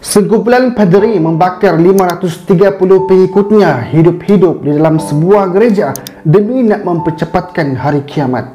Sekumpulan padri membakar 530 pengikutnya hidup-hidup di dalam sebuah gereja demi nak mempercepatkan hari kiamat.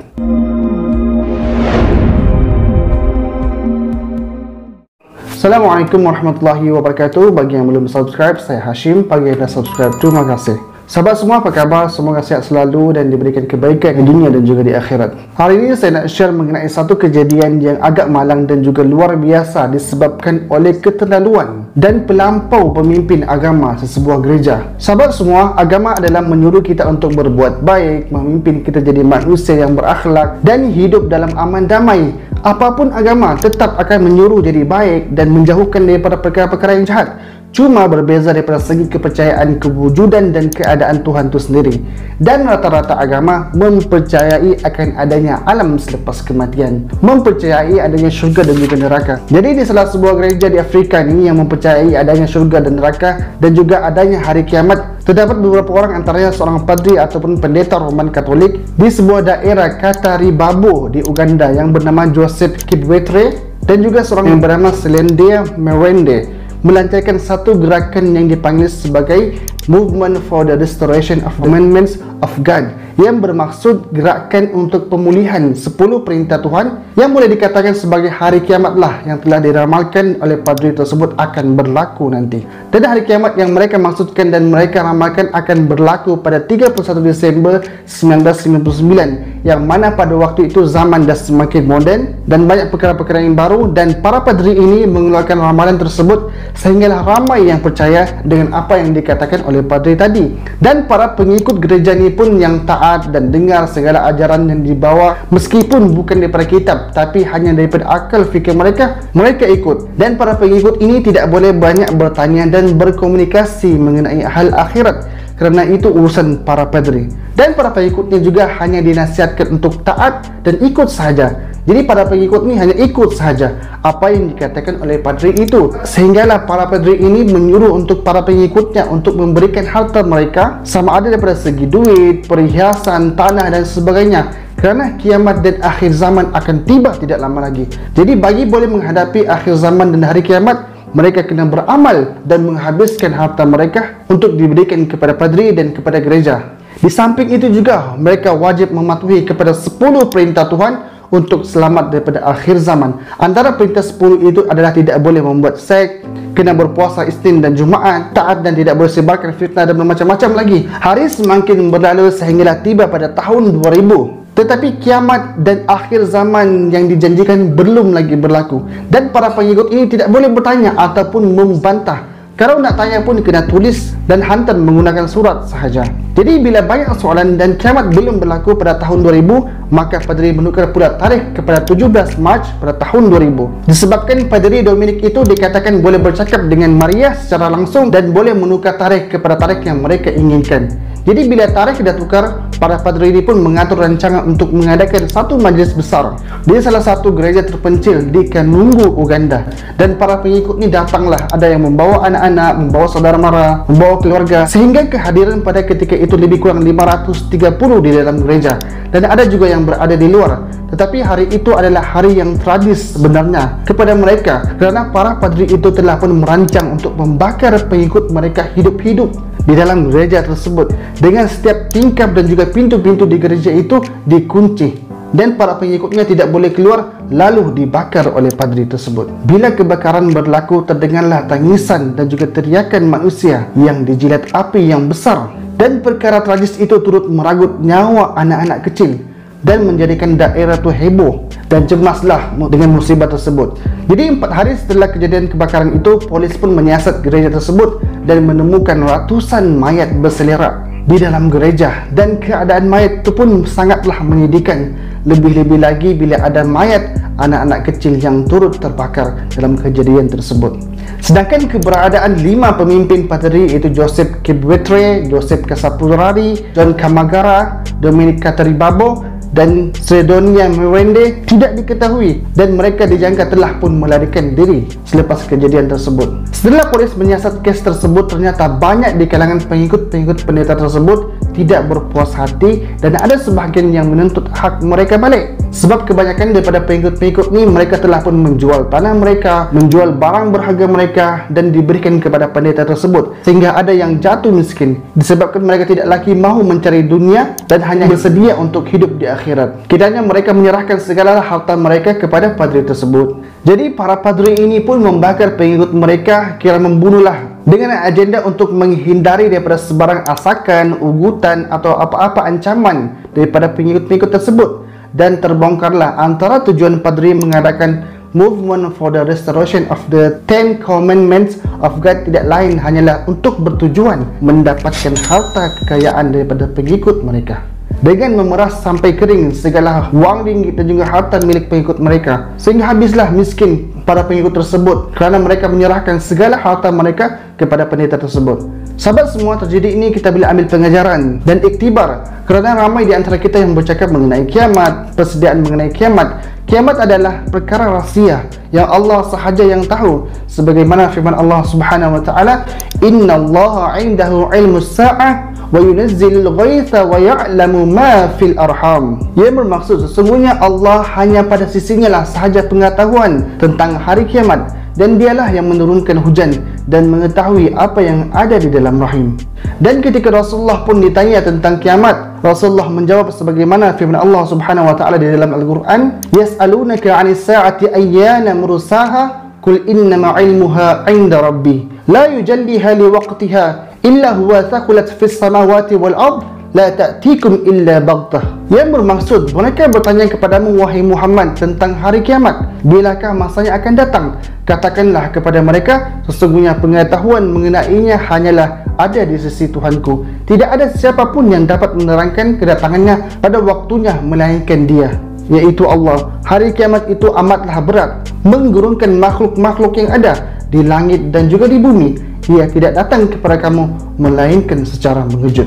Assalamualaikum warahmatullahi wabarakatuh. Bagi yang belum subscribe, saya Hashim. Bagi yang dah subscribe, terima kasih. Sahabat semua, apa khabar? Semoga sihat selalu dan diberikan kebaikan di dunia dan juga di akhirat. Hari ini saya nak share mengenai satu kejadian yang agak malang dan juga luar biasa disebabkan oleh keterlaluan dan pelampau pemimpin agama sesebuah gereja. Sahabat semua, agama adalah menyuruh kita untuk berbuat baik, memimpin kita jadi manusia yang berakhlak dan hidup dalam aman damai. Apapun agama tetap akan menyuruh jadi baik dan menjauhkan daripada perkara-perkara yang jahat. Cuma berbeza daripada segi kepercayaan kewujudan dan keadaan Tuhan itu sendiri. Dan rata-rata agama mempercayai akan adanya alam selepas kematian, mempercayai adanya syurga dan juga neraka. Jadi di salah sebuah gereja di Afrika ini yang mempercayai adanya syurga dan neraka dan juga adanya hari kiamat, terdapat beberapa orang, antaranya seorang padri ataupun pendeta Roman Katolik di sebuah daerah Kataribabo di Uganda yang bernama Joseph Kibwetre dan juga seorang yang bernama Selendea Merende melancarkan satu gerakan yang dipanggil sebagai Movement for the Restoration of the Commandments of God, yang bermaksud gerakan untuk pemulihan 10 perintah Tuhan yang boleh dikatakan sebagai hari kiamat lah yang telah diramalkan oleh padri tersebut akan berlaku nanti. Dan hari kiamat yang mereka maksudkan dan mereka ramalkan akan berlaku pada 31 Desember 1999, yang mana pada waktu itu zaman dah semakin moden dan banyak perkara-perkara yang baru, dan para padri ini mengeluarkan ramalan tersebut sehinggalah ramai yang percaya dengan apa yang dikatakan oleh padri tadi. Dan para pengikut gereja ini pun yang taat dan dengar segala ajaran yang dibawa, meskipun bukan daripada kitab tapi hanya daripada akal fikir mereka ikut. Dan para pengikut ini tidak boleh banyak bertanya dan berkomunikasi mengenai hal akhirat, kerana itu urusan para padri. Dan para pengikutnya juga hanya dinasihatkan untuk taat dan ikut sahaja. Jadi para pengikut ini hanya ikut sahaja apa yang dikatakan oleh padri itu, sehinggalah para padri ini menyuruh untuk para pengikutnya untuk memberikan harta mereka, sama ada daripada segi duit, perhiasan, tanah dan sebagainya, kerana kiamat dan akhir zaman akan tiba tidak lama lagi. Jadi bagi boleh menghadapi akhir zaman dan hari kiamat, mereka kena beramal dan menghabiskan harta mereka untuk diberikan kepada padri dan kepada gereja. Di samping itu juga mereka wajib mematuhi kepada 10 perintah Tuhan untuk selamat daripada akhir zaman. Antara perintah 10 itu adalah tidak boleh membuat seks, kena berpuasa Isnin dan Jumaat, taat dan tidak boleh sebarkan fitnah dan macam-macam lagi. Hari semakin berlalu sehinggalah tiba pada tahun 2000. Tetapi kiamat dan akhir zaman yang dijanjikan belum lagi berlaku. Dan para pengikut ini tidak boleh bertanya ataupun membantah. Kalau nak tanya pun kena tulis dan hantar menggunakan surat sahaja. Jadi bila banyak soalan dan kiamat belum berlaku pada tahun 2000, maka padri menukar pula tarikh kepada 17 Mac pada tahun 2000. Disebabkan padri Dominik itu dikatakan boleh bercakap dengan Maria secara langsung dan boleh menukar tarikh kepada tarikh yang mereka inginkan. Jadi bila tarikh dah tukar, para padri ini pun mengatur rancangan untuk mengadakan satu majlis besar di salah satu gereja terpencil di Kanungu, Uganda. Dan para pengikut ini datanglah, ada yang membawa anak-anak, membawa saudara mara, membawa keluarga, sehingga kehadiran pada ketika itu lebih kurang 530 di dalam gereja, dan ada juga yang berada di luar. Tetapi hari itu adalah hari yang tragis sebenarnya kepada mereka, kerana para padri itu telah pun merancang untuk membakar pengikut mereka hidup-hidup di dalam gereja tersebut, dengan setiap tingkap dan juga pintu-pintu di gereja itu dikunci, dan para pengikutnya tidak boleh keluar, lalu dibakar oleh padri tersebut. Bila kebakaran berlaku, terdengarlah tangisan dan juga teriakan manusia yang dijilat api yang besar, dan perkara tragis itu turut meragut nyawa anak-anak kecil dan menjadikan daerah itu heboh dan cemaslah dengan musibah tersebut. Jadi 4 hari setelah kejadian kebakaran itu, polis pun menyiasat gereja tersebut dan menemukan ratusan mayat berselerak di dalam gereja, dan keadaan mayat itu pun sangatlah menyedihkan. Lebih-lebih lagi bila ada mayat anak-anak kecil yang turut terbakar dalam kejadian tersebut. Sedangkan keberadaan 5 pemimpin padri, iaitu Joseph Kibwetre, Joseph Kasapurari, John Kamagara, Dominik Kataribabo dan Sidonia Miranda tidak diketahui dan mereka dijangka telah pun melarikan diri selepas kejadian tersebut. Setelah polis menyiasat kes tersebut, ternyata banyak di kalangan pengikut-pengikut pendeta tersebut tidak berpuas hati dan ada sebahagian yang menuntut hak mereka balik. Sebab kebanyakan daripada pengikut-pengikut ni mereka telah pun menjual tanah mereka, menjual barang berharga mereka dan diberikan kepada pendeta tersebut, sehingga ada yang jatuh miskin disebabkan mereka tidak lagi mahu mencari dunia dan hanya bersedia untuk hidup di akhirat. Kiranya mereka menyerahkan segala harta mereka kepada padri tersebut. Jadi para padri ini pun membakar pengikut mereka, kira membunuhlah, dengan agenda untuk menghindari daripada sebarang asakan, ugutan atau apa-apa ancaman daripada pengikut-pengikut tersebut. Dan terbongkarlah antara tujuan padri mengadakan Movement for the Restoration of the Ten Commandments of God tidak lain hanyalah untuk bertujuan mendapatkan harta kekayaan daripada pengikut mereka, dengan memeras sampai kering segala wang ringgit dan juga harta milik pengikut mereka, sehingga habislah miskin para pengikut tersebut kerana mereka menyerahkan segala harta mereka kepada pendeta tersebut. Sahabat semua, terjadi ini kita boleh ambil pengajaran dan iktibar, kerana ramai di antara kita yang bercakap mengenai kiamat, persediaan mengenai kiamat. Kiamat adalah perkara rahsia yang Allah sahaja yang tahu, sebagaimana firman Allah Subhanahu wa taala, "Innallaha 'indahu 'ilmus sa'ah wa yunazzilul ghaitha wa ya'lamu ma fil arham." Yang bermaksud sesungguhnya Allah hanya pada sisinya lah sahaja pengetahuan tentang hari kiamat, dan dialah yang menurunkan hujan dan mengetahui apa yang ada di dalam rahim. Dan ketika Rasulullah pun ditanya tentang kiamat, Rasulullah menjawab sebagaimana firman Allah Subhanahu wa taala di dalam Al-Quran, "Yas'alunaka 'anis sa'ati ayyana mursaha qul innama 'ilmuha 'inda rabbi la yujalliha liwaqtiha illa huwa thaqulat fis samawati wal ard la ta'tikum illa baghtah." Yang bermaksud, mereka bertanya kepadamu wahai Muhammad tentang hari kiamat, bilakah masanya akan datang? Katakanlah kepada mereka, sesungguhnya pengetahuan mengenainya hanyalah ada di sisi Tuhanku. Tidak ada siapapun yang dapat menerangkan kedatangannya pada waktunya melainkan Dia, yaitu Allah. Hari kiamat itu amatlah berat, menggurungkan makhluk-makhluk yang ada di langit dan juga di bumi. Ia tidak datang kepada kamu melainkan secara mengejut.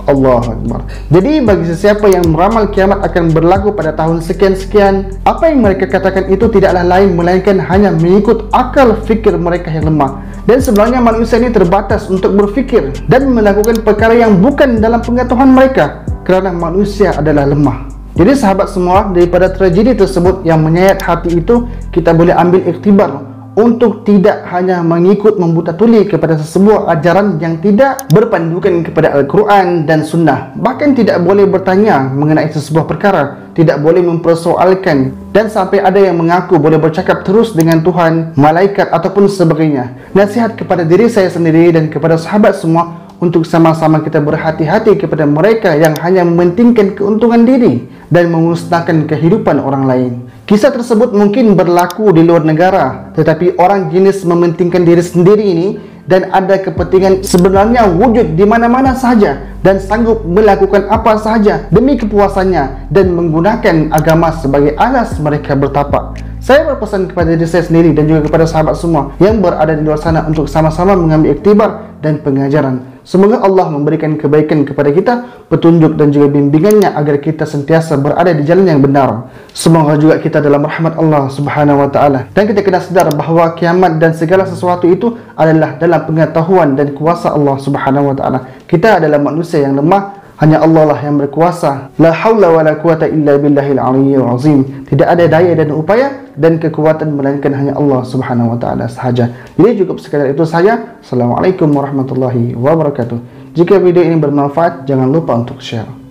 Allahu Akbar. Jadi bagi sesiapa yang meramal kiamat akan berlaku pada tahun sekian-sekian, apa yang mereka katakan itu tidaklah lain melainkan hanya mengikut akal fikir mereka yang lemah. Dan sebenarnya manusia ini terbatas untuk berfikir dan melakukan perkara yang bukan dalam pengetahuan mereka, kerana manusia adalah lemah. Jadi sahabat semua, daripada tragedi tersebut yang menyayat hati itu, kita boleh ambil iktibar untuk tidak hanya mengikut membuta tuli kepada sesebuah ajaran yang tidak berpandukan kepada Al-Quran dan Sunnah. Bahkan tidak boleh bertanya mengenai sesebuah perkara, tidak boleh mempersoalkan, dan sampai ada yang mengaku boleh bercakap terus dengan Tuhan, malaikat ataupun sebagainya. Nasihat kepada diri saya sendiri dan kepada sahabat semua untuk sama-sama kita berhati-hati kepada mereka yang hanya mementingkan keuntungan diri dan memusnahkan kehidupan orang lain. Kisah tersebut mungkin berlaku di luar negara, tetapi orang jenis mementingkan diri sendiri ini dan ada kepentingan sebenarnya wujud di mana-mana sahaja dan sanggup melakukan apa sahaja demi kepuasannya dan menggunakan agama sebagai alas mereka bertapak. Saya berpesan kepada diri saya sendiri dan juga kepada sahabat semua yang berada di luar sana untuk sama-sama mengambil iktibar dan pengajaran. Semoga Allah memberikan kebaikan kepada kita, petunjuk dan juga bimbingannya agar kita sentiasa berada di jalan yang benar. Semoga juga kita dalam rahmat Allah Subhanahu wa taala, dan kita kena sedar bahawa kiamat dan segala sesuatu itu adalah dalam pengetahuan dan kuasa Allah Subhanahu wa taala. Kita adalah manusia yang lemah, hanya Allah lah yang berkuasa. La haula wala quwata illa billahil aliyyil azim. Tidak ada daya dan upaya dan kekuatan melainkan hanya Allah Subhanahu wa taala sahaja. Jadi cukup sekadar itu saja. Assalamualaikum warahmatullahi wabarakatuh. Jika video ini bermanfaat, jangan lupa untuk share.